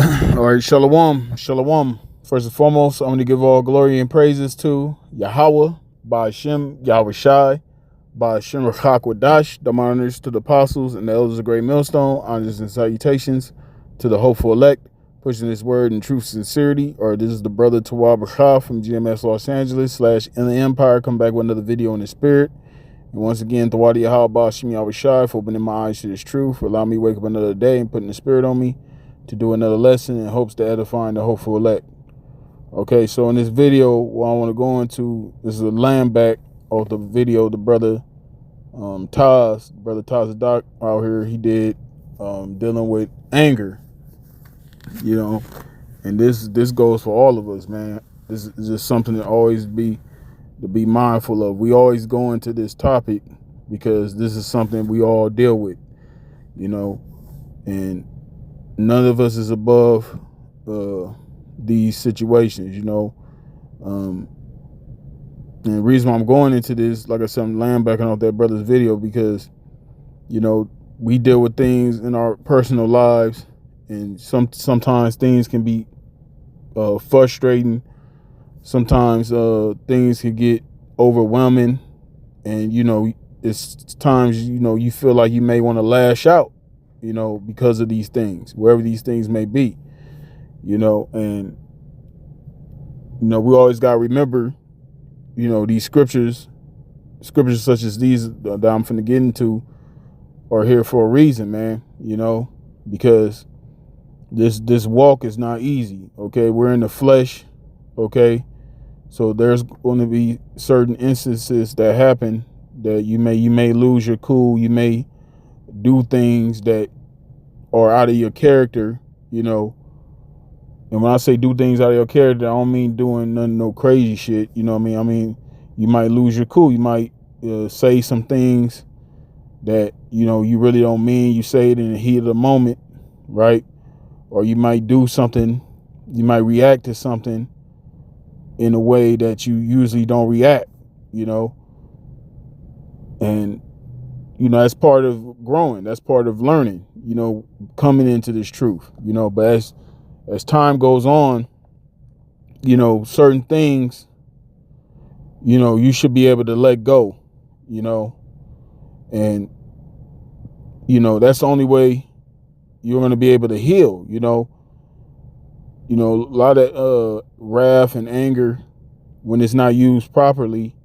All right, shalom, shalom. First and foremost, I'm going to give all glory and praises to Yahweh, by Hashem, Yahweh Shai, by Hashem Rachak Wadash, the honors to the apostles and the elders of Great Millstone, honors and salutations to the hopeful elect, pushing this word in truth sincerity. Or this is the brother Tawab Rachaf from GMS Los Angeles / In the Empire. Come back with another video in the spirit. And once again, Tawadi Yahweh, by Hashem Yahweh Shai, for opening my eyes to this truth, for allowing me to wake up another day and putting the spirit on me to do another lesson in hopes to edify the hopeful elect. Okay, so in this video, what I want to go into, this is a land back of the video the brother Taz Doc out here, he did dealing with anger, and this goes for all of us, man. This is just something to always be mindful of. We always go into this topic because this is something we all deal with, and none of us is above these situations, and the reason why I'm going into this, like I said, I'm laying back off that brother's video because, we deal with things in our personal lives, and sometimes things can be frustrating. Sometimes things can get overwhelming, and it's times you feel like you may want to lash out, because of these things, wherever these things may be, and we always got to remember, these scriptures such as these that I'm finna get into are here for a reason, man, because this walk is not easy. Okay, we're in the flesh. Okay, so there's going to be certain instances that happen that you may lose your cool, you may do things that are out of your character, and when I say do things out of your character, I don't mean doing no crazy shit, I mean you might lose your cool, you might say some things that you really don't mean, you say it in the heat of the moment, right? Or you might do something, you might react to something in a way that you usually don't react, and that's part of growing, that's part of learning, coming into this truth, but as time goes on, certain things, you should be able to let go, and that's the only way you're going to be able to heal. A lot of wrath and anger, when it's not used properly,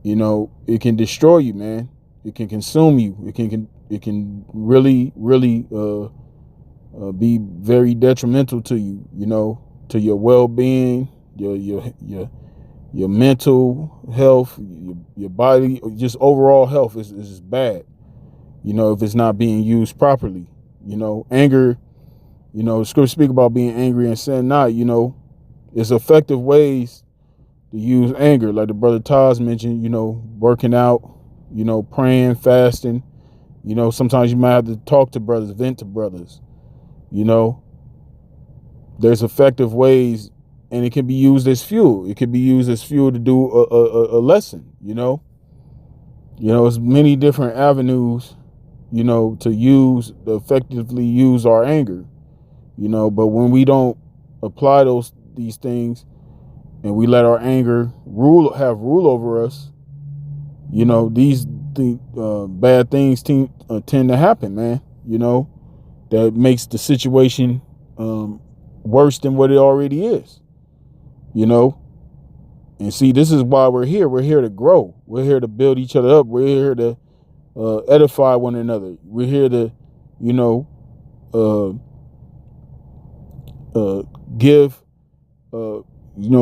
it can destroy you, man. It can consume you. It can really be very detrimental to you, to your well-being, your mental health, your body, just overall health is bad, if it's not being used properly. Anger, scripture speak about being angry and sin not, it's effective ways to use anger. Like the brother Taz mentioned, working out, praying, fasting, sometimes you might have to talk to brothers, vent to brothers, there's effective ways, and it can be used as fuel. It can be used as fuel to do a lesson, it's many different avenues, to effectively use our anger, but when we don't apply these things and we let our anger have rule over us, these bad things tend to happen, man, that makes the situation worse than what it already is, and see, this is why we're here to grow, we're here to build each other up, we're here to edify one another, we're here to give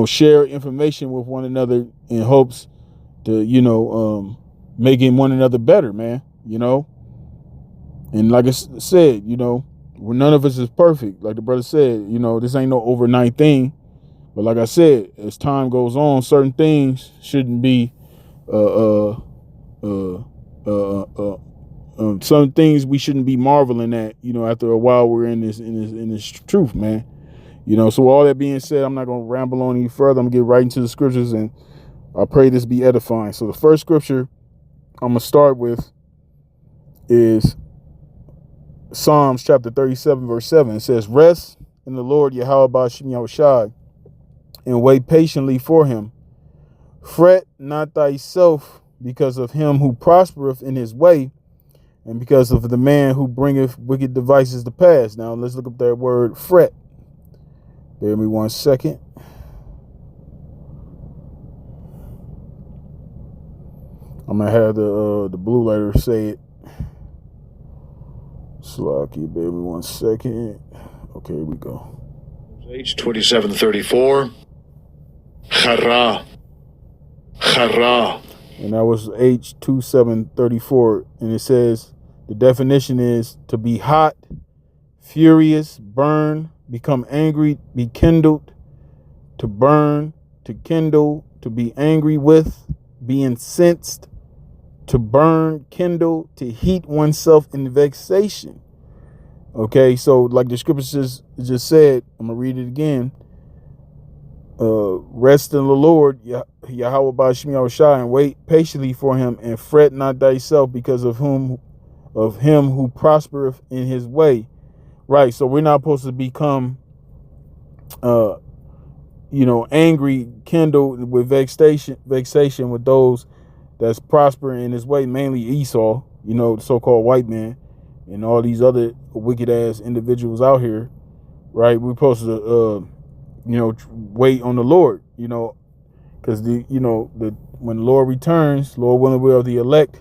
share information with one another in hopes to making one another better, man, and like I said, when none of us is perfect, like the brother said, this ain't no overnight thing, but like I said, as time goes on, certain things shouldn't be some things we shouldn't be marveling at, after a while we're in this truth, man. So all that being said, I'm not going to ramble on any further. I'm going to get right into the scriptures, and I pray this be edifying. So the first scripture I'm going to start with is Psalms chapter 37, verse 7. It says, rest in the Lord Yahweh Ba'ashem Yahushai, and wait patiently for him. Fret not thyself because of him who prospereth in his way, and because of the man who bringeth wicked devices to pass. Now let's look up that word fret. Bear me 1 second. I'm gonna have the blue letter say it. Slocky, bear me 1 second. Okay, here we go. H2734. Chara. Chara. And that was H2734. And it says the definition is to be hot, furious, burn, become angry, be kindled, to burn, to kindle, to be angry with, be incensed, to burn, kindle, to heat oneself in vexation. Okay, so like the scriptures just said, I'm going to read it again. Rest in the Lord, Yahweh Ba'ashem Yahushai, and wait patiently for him, and fret not thyself because of him who prospereth in his way. Right, so we're not supposed to become, angry, kindled with vexation with those that's prospering in his way, mainly Esau, the so-called white man, and all these other wicked ass individuals out here. Right, we're supposed to wait on the Lord, because when the Lord returns, Lord willing, we are the elect,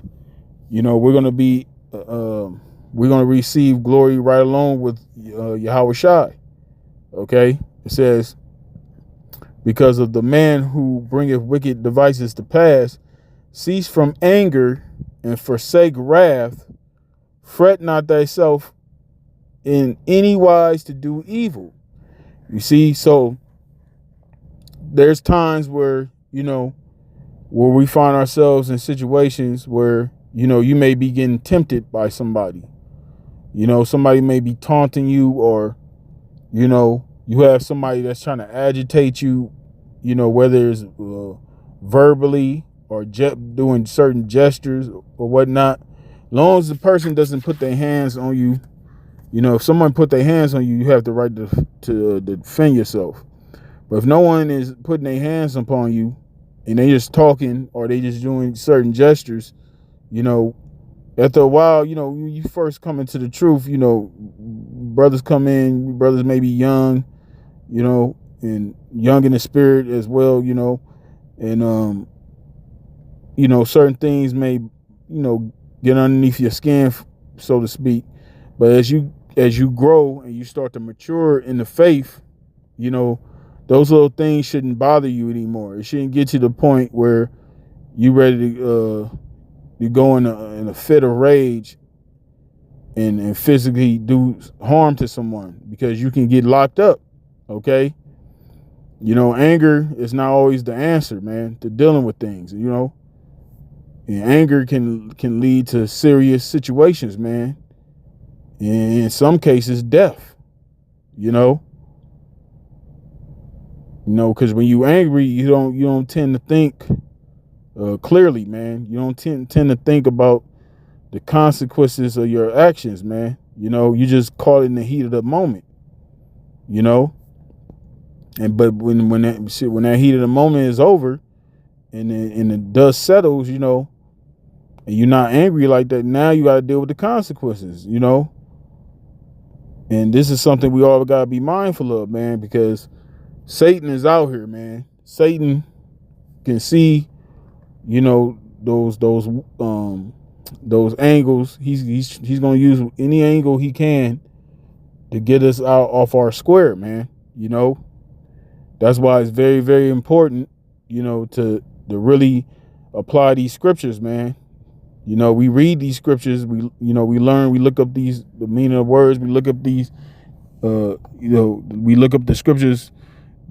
we're going to be, we're going to receive glory right along with Yahweh Shai. Okay, it says, because of the man who bringeth wicked devices to pass, cease from anger and forsake wrath, fret not thyself in any wise to do evil. You see, so there's times where, where we find ourselves in situations where, you may be getting tempted by somebody. Somebody may be taunting you, or, you have somebody that's trying to agitate you, whether it's verbally or doing certain gestures or whatnot. As long as the person doesn't put their hands on you, if someone put their hands on you, you have the right to defend yourself. But if no one is putting their hands upon you and they just talking or they just doing certain gestures, after a while, when you first come into the truth, brothers come in, brothers may be young, and young in the spirit as well, and, certain things may, get underneath your skin, so to speak. But as you grow and you start to mature in the faith, those little things shouldn't bother you anymore. It shouldn't get to the point where you ready to you go in a fit of rage and physically do harm to someone, because you can get locked up. Okay, anger is not always the answer, man, to dealing with things. And anger can lead to serious situations, man. In some cases, death. Because when you angry, you don't tend to think clearly, man. You don't tend to think about the consequences of your actions, man. You just caught in the heat of the moment. But when that heat of the moment is over, and the dust settles, and you're not angry like that, now you got to deal with the consequences, And this is something we all got to be mindful of, man, because Satan is out here, man. Satan can see, those angles. He's going to use any angle he can to get us out off our square, man. That's why it's very, very important, to really apply these scriptures, man. We read these scriptures, we learn, we look up the meaning of words, we look up these, we look up the scriptures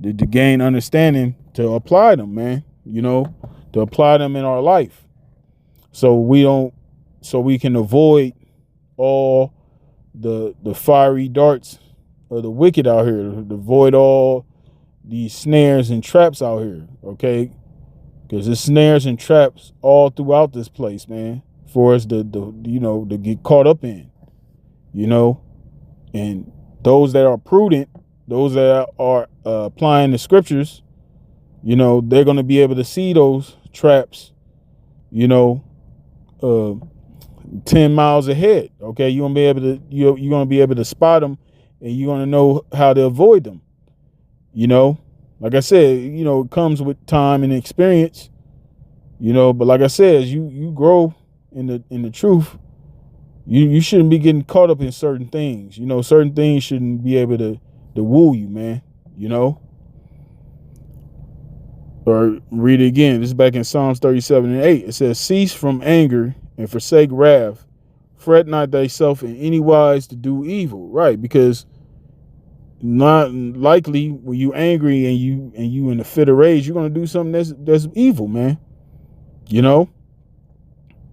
to gain understanding, to apply them, man, to apply them in our life. So we can avoid all the fiery darts of the wicked out here, to avoid all these snares and traps out here, okay? Because there's snares and traps all throughout this place, man, for us to get caught up in, And those that are prudent, those that are applying the scriptures, you know, they're going to be able to see those traps, you know, 10 miles ahead. Okay, you're going to be able to you're going to be able to spot them, and you're going to know how to avoid them. You know, like I said, you know, it comes with time and experience. You know, but like I said, as you grow in the truth, you shouldn't be getting caught up in certain things. You know, certain things shouldn't be able to woo you, man. You know. Or read it again. This is back in Psalms 37:8. It says, "Cease from anger and forsake wrath. Fret not thyself in any wise to do evil." Right, because not likely when you angry and you in a fit of rage, you're gonna do something that's evil, man. You know,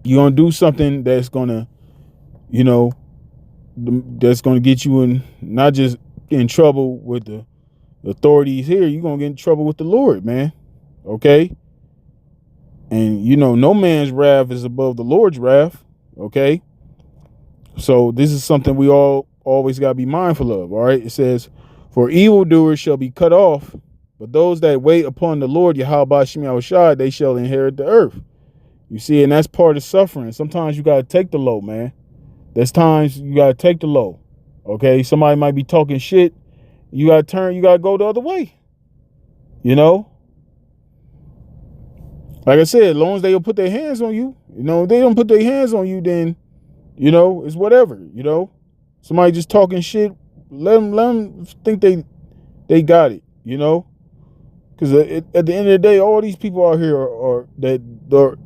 you're gonna do something that's gonna, you know, that's gonna get you in, not just in trouble with the authorities here. You're gonna get in trouble with the Lord, man. Okay. And you know, no man's wrath is above the Lord's wrath. Okay. So this is something we all always got to be mindful of. All right. It says, "For evildoers shall be cut off, but those that wait upon the Lord, Yahweh Shem Yahushua, they shall inherit the earth." You see, and that's part of suffering. Sometimes you got to take the low, man. There's times you got to take the low. Okay. Somebody might be talking shit. You got to turn, you got to go the other way. You know? Like I said, as long as they don't put their hands on you, you know, if they don't put their hands on you, then, you know, it's whatever, you know. Somebody just talking shit, let them think they got it, you know. Because at the end of the day, all these people out here are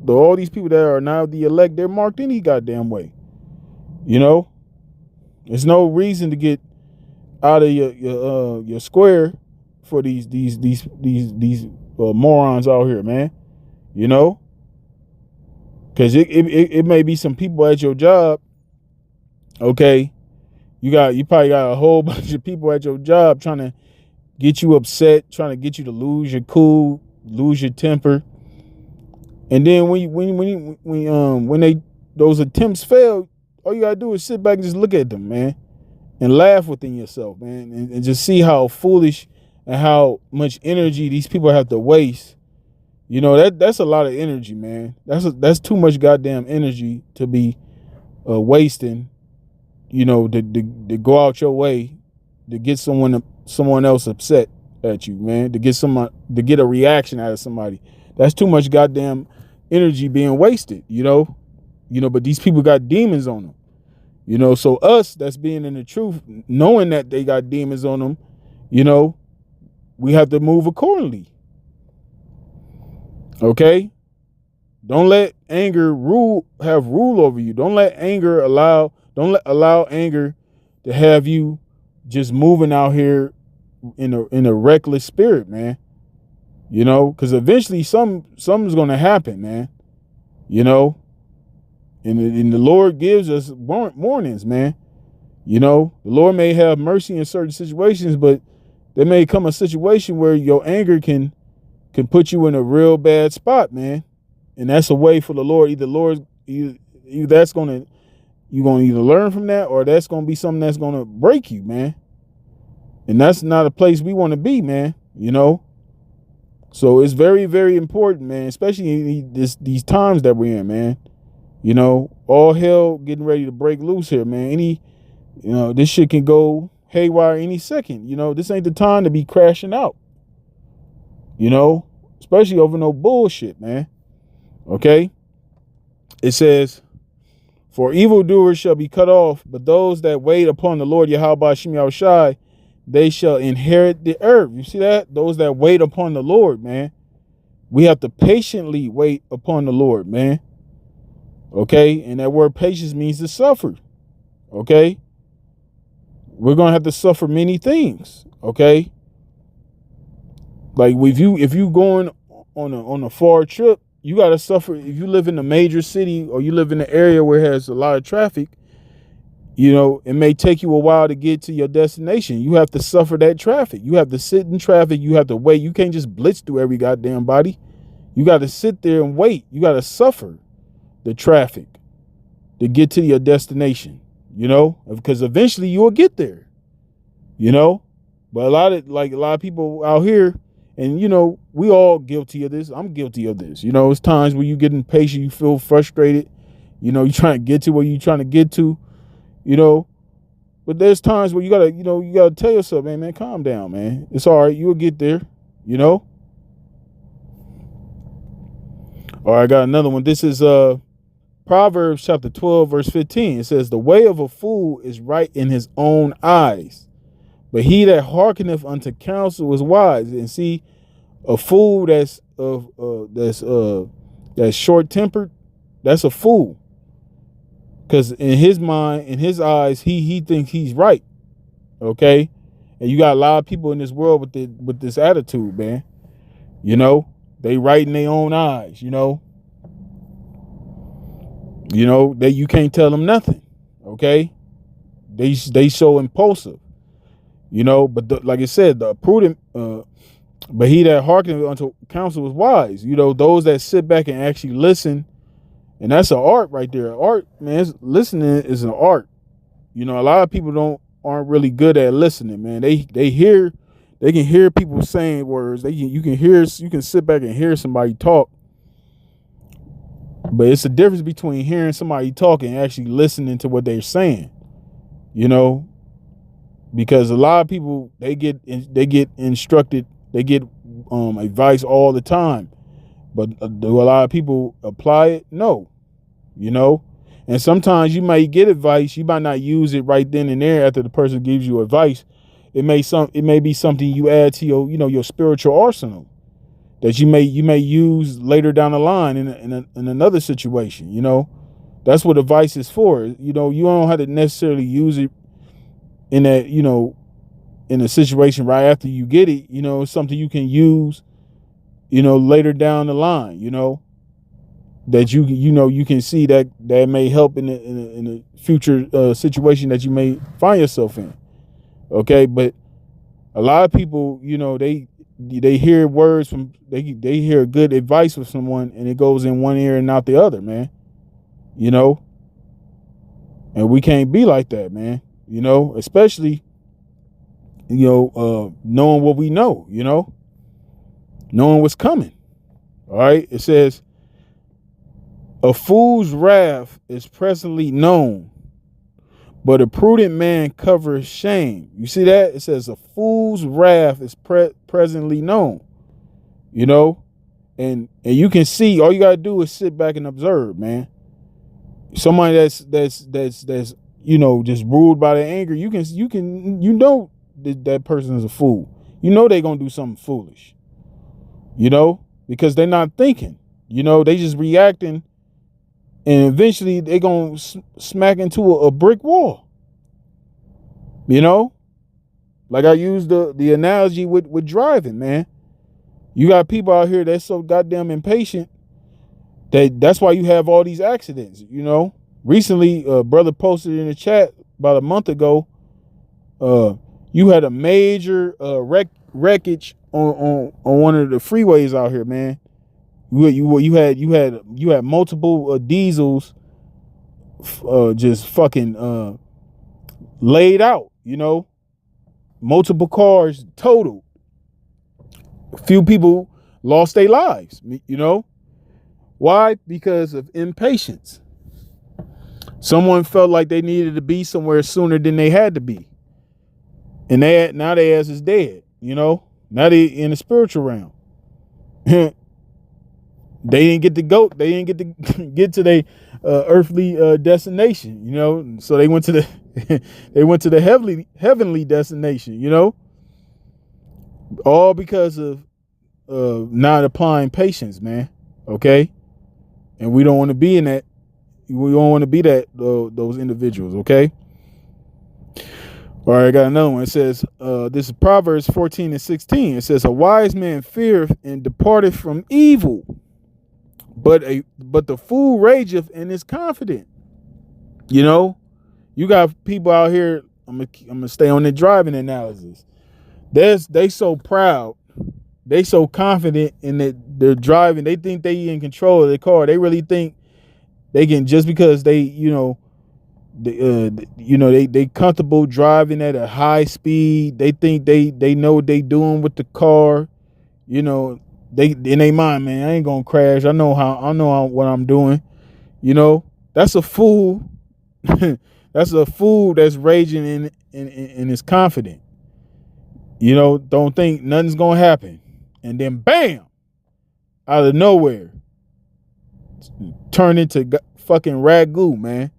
all these people that are now the elect, they're marked any goddamn way, you know. There's no reason to get out of your square for these morons out here, man. You know, because it may be some people at your job. Okay, you probably got a whole bunch of people at your job trying to get you upset, trying to get you to lose your cool, lose your temper. And then when those attempts fail, all you gotta do is sit back and just look at them, man, and laugh within yourself, man, and just see how foolish and how much energy these people have to waste. You know, that's a lot of energy, man. That's too much goddamn energy to be wasting. You know, to go out your way to get someone else upset at you, man. To get a reaction out of somebody. That's too much goddamn energy being wasted. You know. But these people got demons on them. You know, so us that's being in the truth, knowing that they got demons on them, you know, we have to move accordingly. Okay, don't let anger have rule over you. Don't let allow anger to have you just moving out here in a reckless spirit, man. You know, because eventually something's gonna happen, man. You know, and the Lord gives us warnings, man. You know, the Lord may have mercy in certain situations, but there may come a situation where your anger can put you in a real bad spot, man. And that's a way for the Lord. You're gonna either learn from that, or that's gonna be something that's gonna break you, man. And that's not a place we want to be, man. You know. So it's very, very important, man, especially in these times that we're in, man. You know, all hell getting ready to break loose here, man. This shit can go haywire any second. You know, this ain't the time to be crashing out. You know, especially over no bullshit, man. Okay. It says, "For evildoers shall be cut off, but those that wait upon the Lord Yahweh Shem Yahushua, they shall inherit the earth." You see that? Those that wait upon the Lord, man. We have to patiently wait upon the Lord, man. Okay. And that word patience means to suffer. Okay. We're going to have to suffer many things. Okay. Like if you going on a far trip, you got to suffer. If you live in a major city or you live in an area where it has a lot of traffic, you know, it may take you a while to get to your destination. You have to suffer that traffic. You have to sit in traffic. You have to wait. You can't just blitz through every goddamn body. You got to sit there and wait. You got to suffer the traffic to get to your destination, you know, because eventually you will get there, you know. But a lot of people out here, and we all guilty of this. I'm guilty of this. It's times where you get impatient, you feel frustrated. You're trying to get to where you're trying to get to. But there's times where you gotta tell yourself, man, calm down, man. It's all right. You'll get there. All right, I got another one. This is Proverbs chapter 12, verse 15. It says, the way of a fool is right in his own eyes, but he that hearkeneth unto counsel is wise. And see, a fool that's short tempered, that's a fool. Because in his mind, in his eyes, he thinks he's right. Okay, and you got a lot of people in this world with this attitude, man. They right in their own eyes. That you can't tell them nothing. Okay, they so impulsive. But like I said, the prudent, but he that hearkeneth unto counsel is wise. Those that sit back and actually listen, and that's an art right there. Art, man, listening is an art. A lot of people aren't really good at listening, man. They can hear people saying words. You can sit back and hear somebody talk. But it's a difference between hearing somebody talk and actually listening to what they're saying. Because a lot of people they get instructed, they get advice all the time. But do a lot of people apply it? No. And sometimes you might get advice, you might not use it right then and there after the person gives you advice. It may be something you add to your spiritual arsenal that you may use later down the line in another situation. That's what advice is for. You don't have to necessarily use it in that in a situation right after you get it. It's something you can use later down the line. That you can see that may help in a future situation that you may find yourself in. Okay, but a lot of people, they hear words from they hear good advice from someone, and it goes in one ear and out the other, man. And we can't be like that, man. Especially knowing what we know. Knowing what's coming. All right, it says, a fool's wrath is presently known, but a prudent man covers shame. You see that? It says a fool's wrath is presently known. And you can see, all you gotta do is sit back and observe, man. Somebody that's just ruled by their anger, that person is a fool. They're gonna do something foolish. Because they're not thinking. They just reacting. And eventually they're going to smack into a brick wall. Like I used the analogy with driving, man. You got people out here that's so goddamn impatient that's why you have all these accidents. Recently, a brother posted in the chat about a month ago, you had a major wreckage on one of the freeways out here, man. You had multiple diesels just fucking laid out, multiple cars totaled. A few people lost their lives, Why? Because of impatience. Someone felt like they needed to be somewhere sooner than they had to be. And now their ass is dead, Now they in the spiritual realm. They didn't get to go. They didn't get to get to their earthly destination, So they went to the heavenly destination, All because of not applying patience, man. Okay, and we don't want to be in that. We don't want to be those individuals. Okay. All right, I got another one. It says, this is Proverbs 14:16. It says, a wise man feareth and departeth from evil, but the fool rageth and is confident. You got people out here. I'm gonna stay on the driving analysis. They so proud, they so confident in that they're driving. They think they in control of their car. They really think they can, just because they They comfortable driving at a high speed. They think they know what they doing with the car. You know, they in their mind, man, I ain't gonna crash. I know what I'm doing. You know, that's a fool. That's a fool that's raging and is confident. You know, don't think nothing's gonna happen, and then bam, out of nowhere, turn into fucking ragu, man.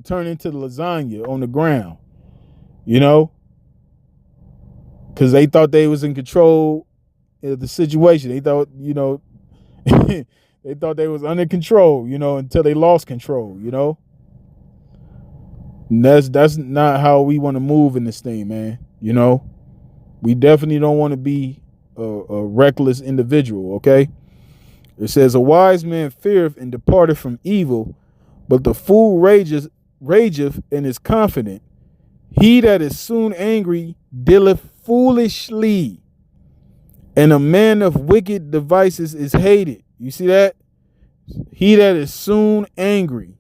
Turn into lasagna on the ground. You know, because they thought they was in control of the situation. They thought, they thought they was under control, until they lost control, And that's not how we want to move in this thing, man. We definitely don't want to be a reckless individual, okay? It says, a wise man feareth and departeth from evil, but the fool rageth and is confident. He that is soon angry dealeth foolishly, and a man of wicked devices is hated. You see that? He that is soon angry.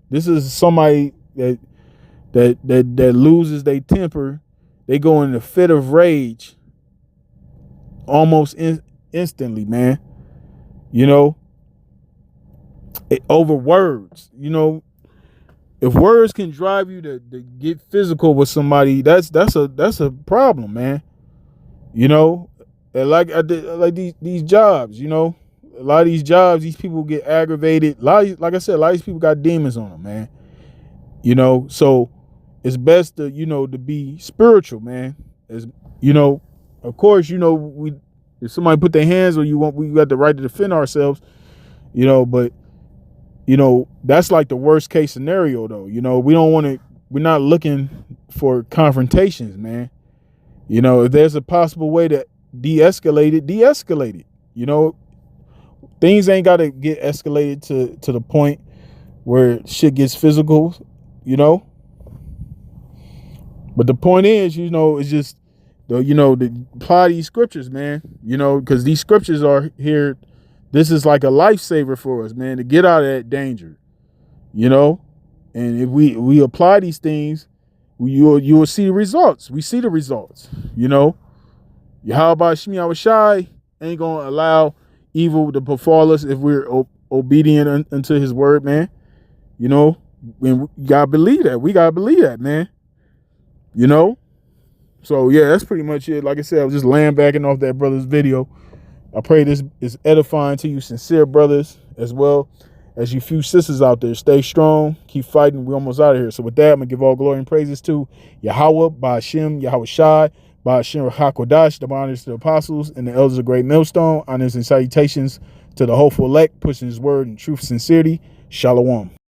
This is somebody that loses their temper. They go in a fit of rage almost instantly, man. Over words. If words can drive you to get physical with somebody, that's a problem, man. And like these jobs, a lot of these jobs, these people get aggravated. Like I said, a lot of these people got demons on them, man. So it's best to to be spiritual, man. Of course, if somebody put their hands on you, we got the right to defend ourselves, but that's like the worst case scenario, though. We're not looking for confrontations, man. If there's a possible way to de-escalate it. Things ain't got to get escalated to the point where shit gets physical, But the point is, it's just, to apply these scriptures, man, because these scriptures are here. This is like a lifesaver for us, man, to get out of that danger, And if we apply these things, you will see the results. We see the results, Yahweh Shemi Awashai ain't going to allow evil to befall us if we're obedient unto his word, man. And you got to believe that. We got to believe that, man. So, yeah, that's pretty much it. Like I said, I was just laying backing off that brother's video. I pray this is edifying to you sincere brothers as well as you few sisters out there. Stay strong. Keep fighting. We're almost out of here. So with that, I'm going to give all glory and praises to Yahweh, Ba'ashem, Yahweh Shai, Ba'ashem HaKodash, the honors to the apostles and the elders of Great Millstone. Honors and salutations to the hopeful elect, pushing his word in truth, sincerity. Shalom.